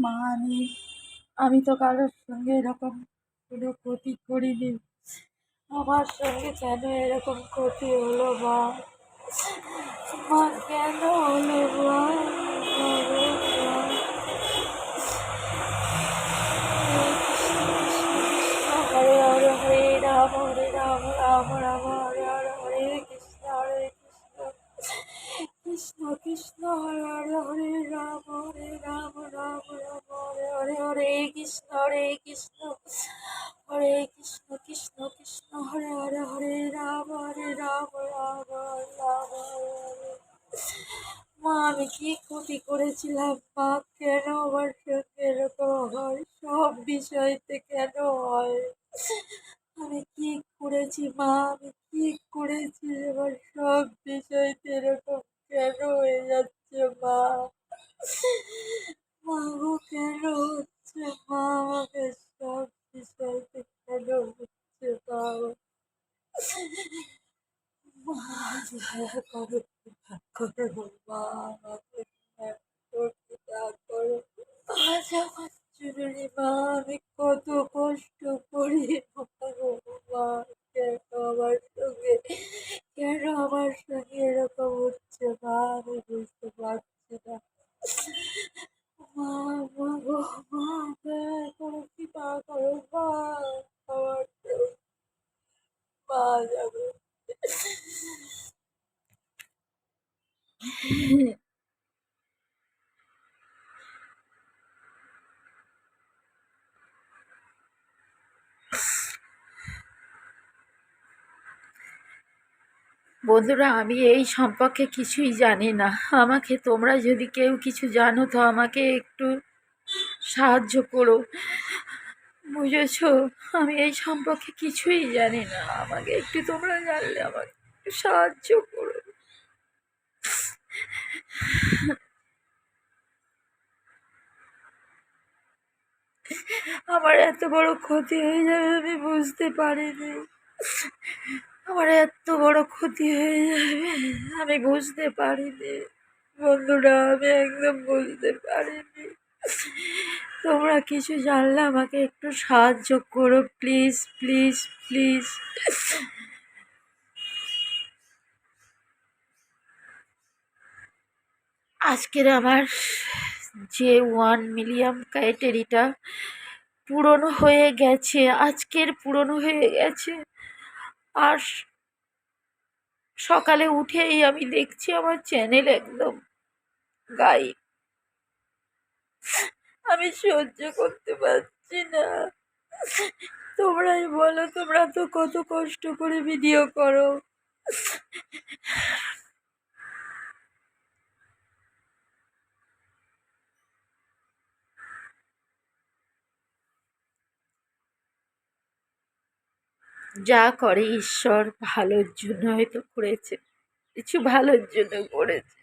মা, আমি তো কারোর সঙ্গে এরকম কোনো ক্ষতি করিনি। আমার সঙ্গে কেন এরকম ক্ষতি হলো মা? মা কেন হলো মা? মা গো মা। হরে হরে হরে রাম হরে রাম রাম রাম হরে হরে হরে কৃষ্ণ হরে কৃষ্ণ কৃষ্ণ কৃষ্ণ হরে হরে হরে রাম রাম রাম হরে হরে হরে কৃষ্ণ হরে কৃষ্ণ কৃষ্ণ কৃষ্ণ হরে হরে হরে রাম রাম রাম হরে। মা আমি কি ক্ষতি করেছিলাম মা? কেন আমার সঙ্গে এরকম হয়? সব বিষয়তে কেন হয়? আমি কি করেছি মা? আমি কি করেছি? আমার সব বিষয়তে এরকম কেন হয়ে যাচ্ছে মা? মা গো কেন হচ্ছে মা? আমাকে সব বিষয়তে কেন হচ্ছে মা? মা দয়া করো, কৃপা করো মা, আমাকে দয়া করো, কৃপা করো। আজ আমার জরুরি মা, আমি কত কষ্ট করি মা গো মা। কেন আমার সঙ্গে এরকম হচ্ছে মা? আমি বুঝতে পারছি না মা। মা গো মা, দয়া করো, কৃপা করো মা। আমার মা যাবে। বন্ধুরা, আমি এই সম্পর্কে কিছুই জানি না। আমাকে তোমরা যদি কেউ কিছু জানো তো আমাকে একটু সাহায্য করো, বুঝেছো? আমি এই সম্পর্কে কিছুই জানি না, আমাকে একটু তোমরা জানলে আমাকে একটু সাহায্য করো। আমার এত বড় ক্ষতি হয়ে যাবে আমি বুঝতে পারিনি। আমার এত বড় ক্ষতি হয়ে যাবে আমি বুঝতে পারিনি। বন্ধুরা, আমি একদম বুঝতে পারিনি। তোমরা কিছু জানলে আমাকে একটু সাহায্য করো প্লিজ প্লিজ প্লিজ। আজকের আমার যে 1 মিলিয়ন ক্রাইটেরিয়াটা পূরণ হয়ে গেছে, আজকের পূরণ হয়ে গেছে। আর সকালে উঠেই আমি দেখছি আমার চ্যানেল একদম গায়েব। আমি সহ্য করতে পারছি না। তোমরাই বলো, তোমরা তো কত কষ্ট করে ভিডিও করো। যা করে ঈশ্বর ভালোর জন্য হয়তো করেছে, কিছু ভালোর জন্য করেছে।